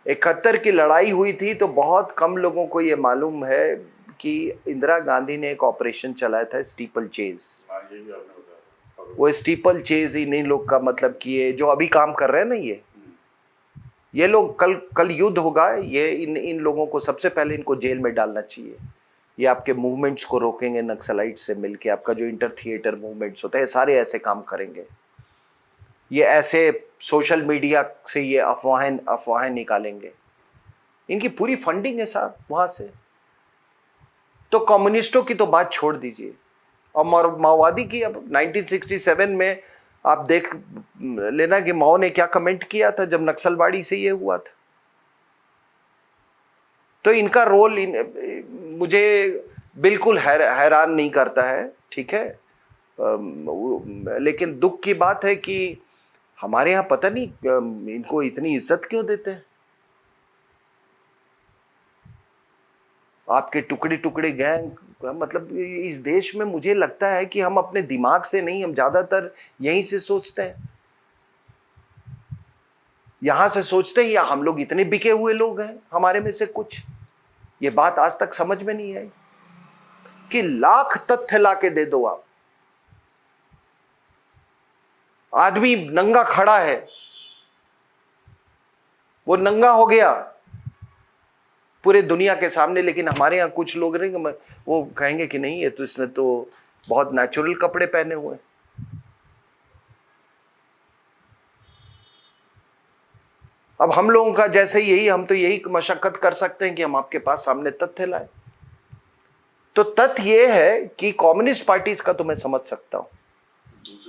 71 की लड़ाई हुई थी तो बहुत कम लोगों को ये मालूम है कि इंदिरा गांधी ने एक ऑपरेशन चलाया था स्टीपल चेज। वो स्टीपल चेज इन्हीं लोग का मतलब कि ये जो अभी काम कर रहे हैं ना, ये लोग कल युद्ध होगा, ये इन लोगों को सबसे पहले इनको जेल में डालना चाहिए। ये आपके मूवमेंट्स को रोकेंगे, नक्सलाइट से मिलके आपका जो इंटर थिएटर मूवमेंट्स होते हैं सारे ऐसे काम करेंगे। ये ऐसे सोशल मीडिया से ये अफवाहें निकालेंगे, इनकी पूरी फंडिंग है साहब वहां से। तो कम्युनिस्टों की तो बात छोड़ दीजिए, और माओवादी की अब 1967 में आप देख लेना कि माओ ने क्या कमेंट किया था जब नक्सलवाड़ी से ये हुआ था। तो इनका रोल मुझे बिल्कुल हैरान नहीं करता है, ठीक है। लेकिन दुख की बात है कि हमारे यहाँ पता नहीं इनको इतनी इज्जत क्यों देते हैं। आपके टुकड़े टुकड़े गैंग, मतलब इस देश में मुझे लगता है कि हम अपने दिमाग से नहीं, हम ज्यादातर यहीं से सोचते हैं, यहां से सोचते हैं, या हम लोग इतने बिके हुए लोग हैं हमारे में से कुछ। ये बात आज तक समझ में नहीं आई कि लाख तथ्य लाके दे दो आप, आदमी नंगा खड़ा है, वो नंगा हो गया पूरे दुनिया के सामने, लेकिन हमारे यहां कुछ लोग रहेंगे वो कहेंगे कि नहीं ये तो इसने तो बहुत नेचुरल कपड़े पहने हुए। अब हम लोगों का जैसे यही, हम तो यही मशक्कत कर सकते हैं कि हम आपके पास सामने तथ्य लाए। तो तथ्य ये है कि कम्युनिस्ट पार्टी का तो मैं समझ सकता हूं,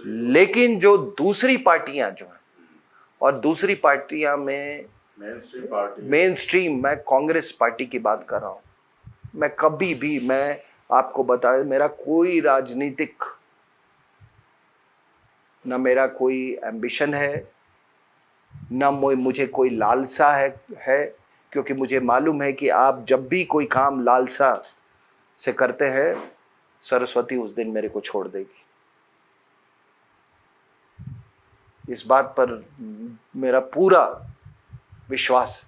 लेकिन जो दूसरी पार्टियां जो हैं, और दूसरी पार्टियां में मेन स्ट्रीम, मैं कांग्रेस पार्टी की बात कर रहा हूं। मैं कभी भी, मैं आपको बता, मेरा कोई राजनीतिक, न मेरा कोई एम्बिशन है, न मुझे कोई लालसा है, क्योंकि मुझे मालूम है कि आप जब भी कोई काम लालसा से करते हैं, सरस्वती उस दिन मेरे को छोड़ देगी। इस बात पर मेरा पूरा विश्वास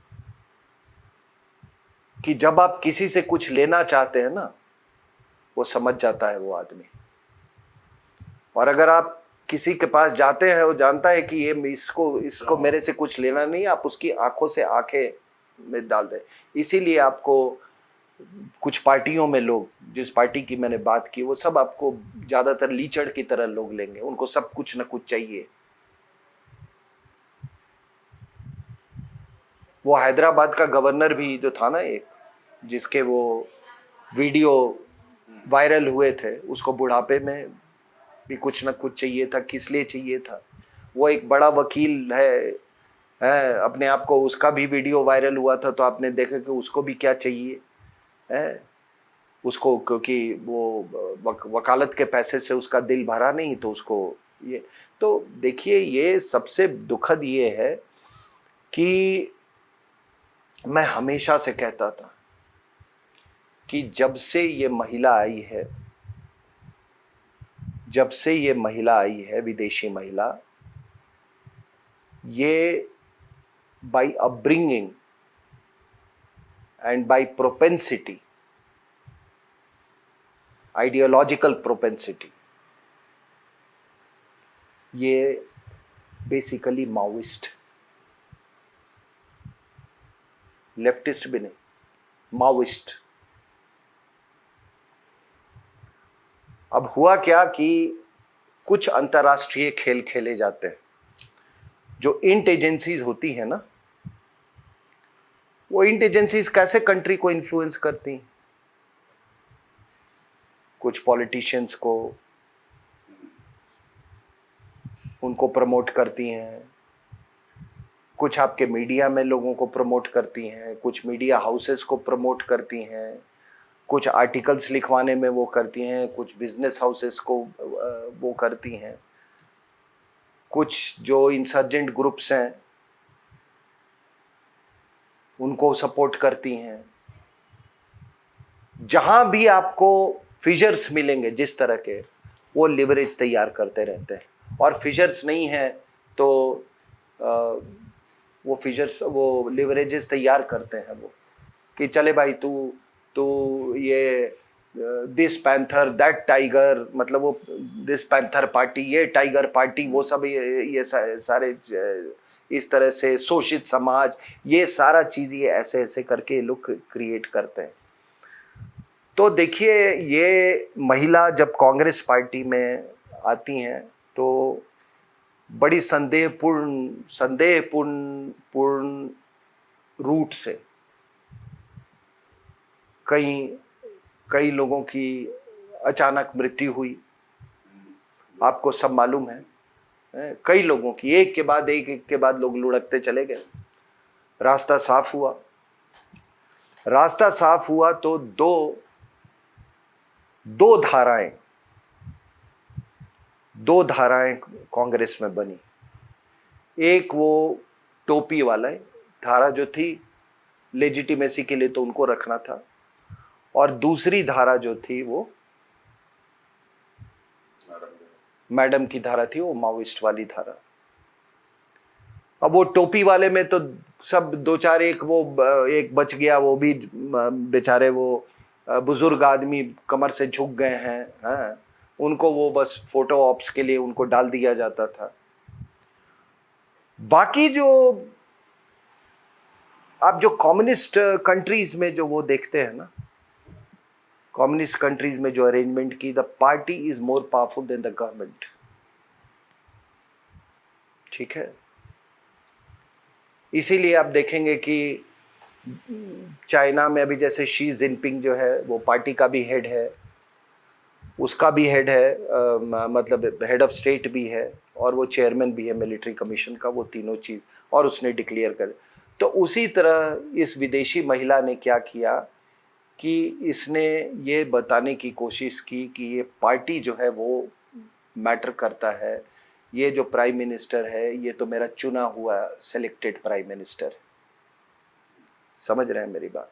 कि जब आप किसी से कुछ लेना चाहते हैं ना, वो समझ जाता है वो आदमी। और अगर आप किसी के पास जाते हैं, वो जानता है कि ये इसको मेरे से कुछ लेना नहीं, आप उसकी आंखों से आंखें में डाल दें। इसीलिए आपको कुछ पार्टियों में लोग, जिस पार्टी की मैंने बात की, वो सब आपको ज्यादातर लीचड़ की तरह लोग लेंगे, उनको सब कुछ न कुछ चाहिए। वो हैदराबाद का गवर्नर भी जो था ना एक, जिसके वो वीडियो वायरल हुए थे, उसको बुढ़ापे में भी कुछ न कुछ चाहिए था। किस लिए चाहिए था? वो एक बड़ा वकील है अपने आप को, उसका भी वीडियो वायरल हुआ था, तो आपने देखा कि उसको भी क्या चाहिए है उसको, क्योंकि वो वकालत के पैसे से उसका दिल भरा नहीं, तो उसको ये। तो देखिए, ये सबसे दुखद ये है कि मैं हमेशा से कहता था कि जब से ये महिला आई है, विदेशी महिला, ये by upbringing and by propensity, ideological propensity, ये बेसिकली माओइस्ट, लेफ्टिस्ट भी नहीं, माओइस्ट। अब हुआ क्या कि कुछ अंतर्राष्ट्रीय खेल खेले जाते हैं। जो इंट एजेंसीज होती है ना, वो इंट एजेंसीज कैसे कंट्री को इन्फ्लुएंस करती हैं? कुछ पॉलिटिशियंस को, उनको प्रमोट करती हैं, कुछ आपके मीडिया में लोगों को प्रमोट करती हैं, कुछ मीडिया हाउसेस को प्रमोट करती हैं, कुछ आर्टिकल्स लिखवाने में वो करती हैं, कुछ बिजनेस हाउसेस को वो करती हैं, कुछ जो इंसर्जेंट ग्रुप्स हैं उनको सपोर्ट करती हैं। जहां भी आपको फिशर्स मिलेंगे जिस तरह के, वो लिवरेज तैयार करते रहते हैं। और फिशर्स नहीं है तो वो फिशर्स वो लिवरेजेस तैयार करते हैं वो, कि चले भाई तू ये दिस पैंथर दैट टाइगर, मतलब वो दिस पैंथर पार्टी, ये टाइगर पार्टी, वो सब ये सारे इस तरह से शोषित समाज, ये सारा चीज़ ये ऐसे ऐसे करके लोग क्रिएट करते हैं। तो देखिए, ये महिला जब कांग्रेस पार्टी में आती हैं तो बड़ी संदेहपूर्ण रूट से कई लोगों की अचानक मृत्यु हुई, आपको सब मालूम है। कई लोगों की एक के बाद लोग लुढ़कते चले गए। रास्ता साफ हुआ तो दो धाराएं कांग्रेस में बनी। एक वो टोपी वाला धारा जो थी, लेजिटिमेसी के लिए तो उनको रखना था, और दूसरी धारा जो थी वो मैडम की धारा थी, वो माओइस्ट वाली धारा। अब वो टोपी वाले में तो सब दो चार एक बच गया, वो भी बेचारे वो बुजुर्ग आदमी कमर से झुक गए हैं, उनको वो बस फोटो ऑप्स के लिए उनको डाल दिया जाता था। बाकी जो आप जो कम्युनिस्ट कंट्रीज में जो वो देखते हैं ना, कम्युनिस्ट कंट्रीज में जो अरेंजमेंट की, the party is more powerful than the government. ठीक है, इसीलिए आप देखेंगे कि चाइना में अभी जैसे शी जिनपिंग जो है वो पार्टी का भी हेड है, उसका भी हेड है, मतलब हेड ऑफ स्टेट भी है, और वो चेयरमैन भी है मिलिट्री कमीशन का, वो तीनों चीज़, और उसने डिक्लेयर कर। तो उसी तरह इस विदेशी महिला ने क्या किया कि इसने ये बताने की कोशिश की कि ये पार्टी जो है वो मैटर करता है, ये जो प्राइम मिनिस्टर है ये तो मेरा चुना हुआ सेलेक्टेड प्राइम मिनिस्टर है। समझ रहे हैं मेरी बात?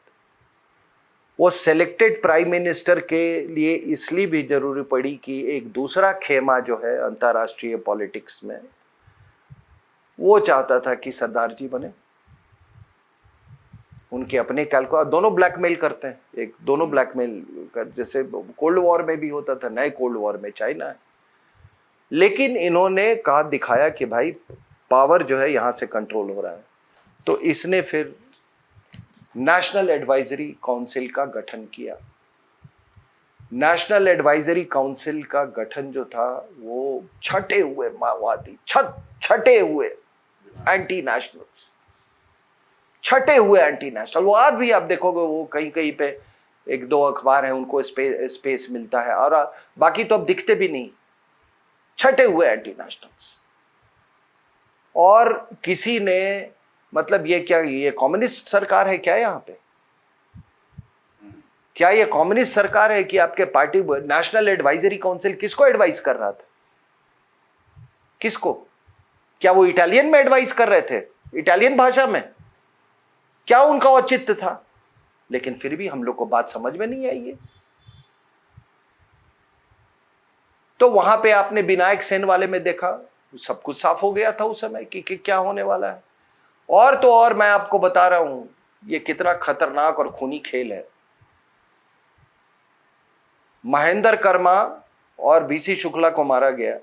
वो सेलेक्टेड प्राइम मिनिस्टर के लिए इसलिए भी जरूरी पड़ी कि एक दूसरा खेमा जो है अंतर्राष्ट्रीय पॉलिटिक्स में, वो चाहता था कि सरदार जी बने। उनके अपने कैलकुलेट, दोनों ब्लैकमेल करते हैं, एक दोनों ब्लैकमेल कर, जैसे कोल्ड वॉर में भी होता था, नए कोल्ड वॉर में चाइना है। लेकिन इन्होंने कहा, दिखाया कि भाई पावर जो है यहां से कंट्रोल हो रहा है। तो इसने फिर नेशनल एडवाइजरी काउंसिल का गठन किया। नेशनल एडवाइजरी काउंसिल का गठन जो था वो छटे हुए माओवादी, छटे हुए एंटी नेशनल्स, छटे हुए एंटी नेशनल, वो आज भी आप देखोगे वो कहीं पे एक दो अखबार हैं उनको स्पेस मिलता है, और बाकी तो अब दिखते भी नहीं, छटे हुए एंटी नेशनल्स। और किसी ने, मतलब ये क्या, ये कम्युनिस्ट सरकार है क्या यहाँ पे? क्या ये कम्युनिस्ट सरकार है कि आपके पार्टी नेशनल एडवाइजरी काउंसिल किसको एडवाइस कर रहा था? किसको? क्या वो इटालियन में एडवाइस कर रहे थे, इटालियन भाषा में? क्या उनका औचित्य था? लेकिन फिर भी हम लोग को बात समझ में नहीं आई है। तो वहां पे आपने विनायक सेन वाले में देखा, सब कुछ साफ हो गया था उस समय कि क्या होने वाला है। और तो और मैं आपको बता रहा हूं ये कितना खतरनाक और खूनी खेल है। महेंद्र कर्मा और वीसी शुक्ला को मारा गया,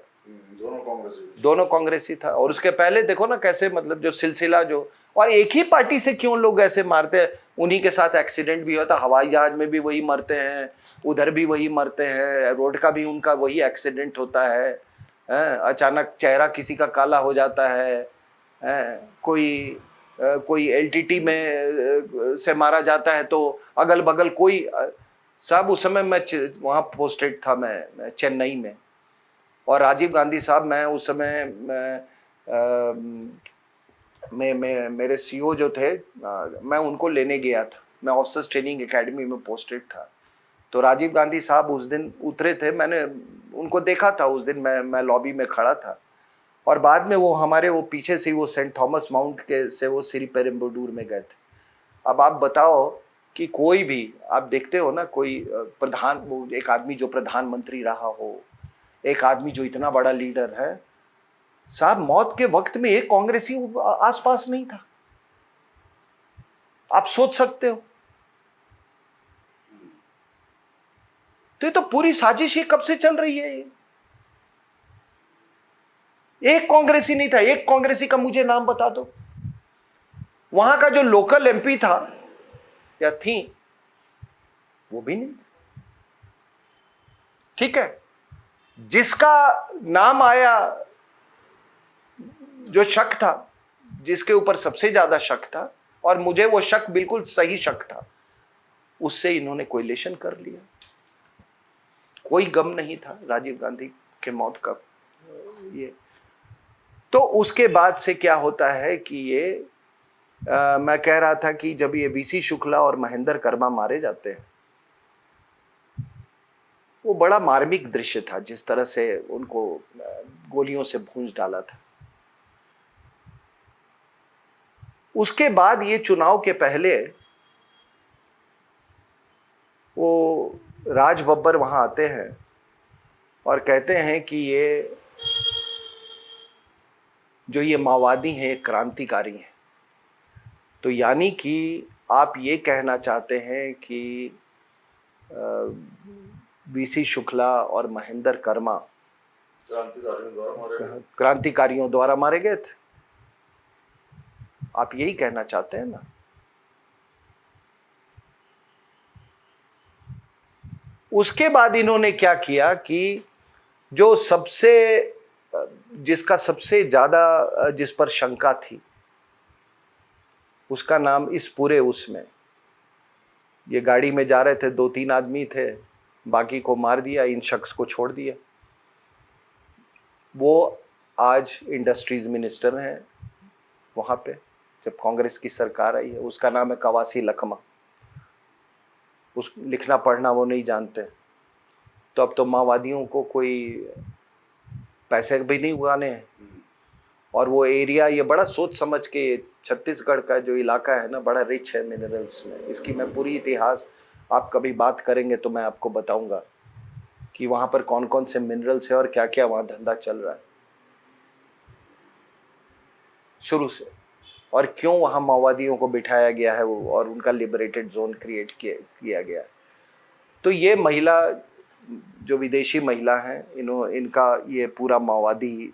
दोनों कांग्रेसी था। और उसके पहले देखो ना कैसे, मतलब जो सिलसिला जो, और एक ही पार्टी से क्यों लोग ऐसे मारते हैं, उन्हीं के साथ एक्सीडेंट भी होता, हवाई जहाज में भी वही मरते हैं, उधर भी वही मरते हैं, रोड का भी उनका वही एक्सीडेंट होता है, अचानक चेहरा किसी का काला हो जाता है, कोई एलटीटी में से मारा जाता है, तो अगल बगल कोई साहब, उस समय मैं वहाँ पोस्टेड था, मैं चेन्नई में, और राजीव गांधी साहब, मैं उस समय मैं मेरे सीईओ जो थे, मैं उनको लेने गया था, मैं ऑफिसर्स ट्रेनिंग एकेडमी में पोस्टेड था। तो राजीव गांधी साहब उस दिन उतरे थे, मैंने उनको देखा था उस दिन, मैं लॉबी में खड़ा था, और बाद में वो हमारे वो पीछे से वो सेंट थॉमस माउंट के से वो श्री पेरुम्बदूर में गए थे। अब आप बताओ कि कोई भी, आप देखते हो ना, कोई एक आदमी जो प्रधानमंत्री रहा हो, एक आदमी जो इतना बड़ा लीडर है साहब, मौत के वक्त में एक कांग्रेसी आसपास नहीं था। आप सोच सकते हो? तो ये तो पूरी साजिश ही कब से चल रही है ये? एक कांग्रेसी नहीं था, एक कांग्रेसी का मुझे नाम बता दो। वहां का जो लोकल एमपी था या थी, वो भी नहीं। ठीक है, जिसका नाम आया, जो शक था, जिसके ऊपर सबसे ज्यादा शक था, और मुझे वो शक बिल्कुल सही शक था, उससे इन्होंने कोरिलेशन कर लिया। कोई गम नहीं था राजीव गांधी के मौत का। ये तो उसके बाद से क्या होता है कि ये मैं कह रहा था कि जब ये वीसी शुक्ला और महेंद्र कर्मा मारे जाते हैं, वो बड़ा मार्मिक दृश्य था, जिस तरह से उनको गोलियों से भूंज डाला था। उसके बाद ये चुनाव के पहले वो राज बब्बर वहां आते हैं और कहते हैं कि ये जो ये माओवादी हैं, क्रांतिकारी हैं। तो यानी कि आप ये कहना चाहते हैं कि वीसी शुक्ला और महेंद्र कर्मा क्रांतिकारियों द्वारा मारे गए थे। आप यही कहना चाहते हैं ना? उसके बाद इन्होंने क्या किया कि जो सबसे, जिसका सबसे ज्यादा, जिस पर शंका थी, उसका नाम इस पूरे उसमें, ये गाड़ी में जा रहे थे, 2-3 आदमी थे, बाकी को मार दिया, इन शख्स को छोड़ दिया। वो आज इंडस्ट्रीज मिनिस्टर हैं वहां पे, जब कांग्रेस की सरकार आई है। उसका नाम है कवासी लखमा। उस लिखना पढ़ना वो नहीं जानते। तो अब तो माओवादियों को कोई पैसे भी नहीं उगाने हैं। और वो एरिया, ये बड़ा सोच समझ के, छत्तीसगढ़ का जो इलाका है ना, बड़ा रिच है मिनरल्स में। इसकी मैं पूरी इतिहास, आप कभी बात करेंगे तो मैं आपको बताऊंगा कि वहाँ पर कौन कौन से मिनरल्स है और क्या क्या वहाँ धंधा चल रहा है शुरू से, और क्यों वहाँ माओवादियों को बिठाया गया है और उनका लिबरेटेड जोन क्रिएट किया गया है। तो ये महिला, जो विदेशी महिला हैं, इनका ये पूरा माओवादी,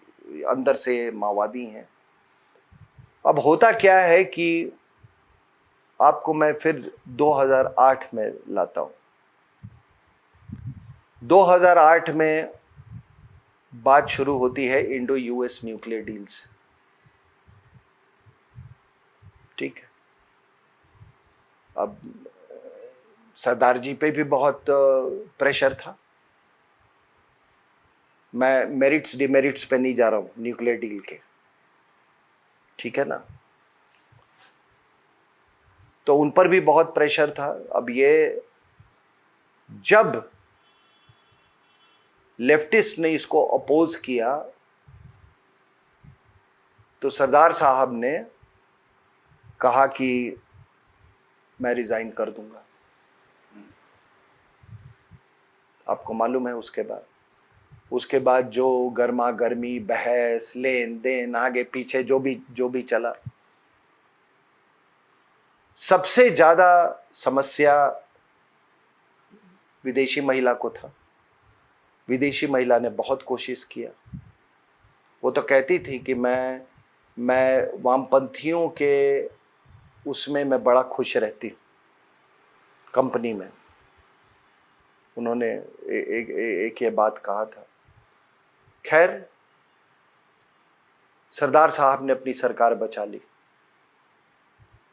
अंदर से माओवादी हैं। अब होता क्या है कि आपको मैं फिर 2008 में लाता हूं। 2008 में बात शुरू होती है इंडो यूएस न्यूक्लियर डील्स। ठीक है, अब सरदार जी पे भी बहुत प्रेशर था। मैं मेरिट्स डिमेरिट्स पे नहीं जा रहा हूं न्यूक्लियर डील के, ठीक है ना। तो उन पर भी बहुत प्रेशर था। अब ये जब लेफ्टिस्ट ने इसको अपोज किया, तो सरदार साहब ने कहा कि मैं रिजाइन कर दूंगा। आपको मालूम है उसके बाद जो गर्मा गर्मी, बहस, लेन देन, आगे पीछे जो भी चला, सबसे ज्यादा समस्या विदेशी महिला को था। विदेशी महिला ने बहुत कोशिश किया। वो तो कहती थी कि मैं वामपंथियों के उसमें मैं बड़ा खुश रहती हूँ, कंपनी में। उन्होंने एक ये बात कहा था। खैर, सरदार साहब ने अपनी सरकार बचा ली।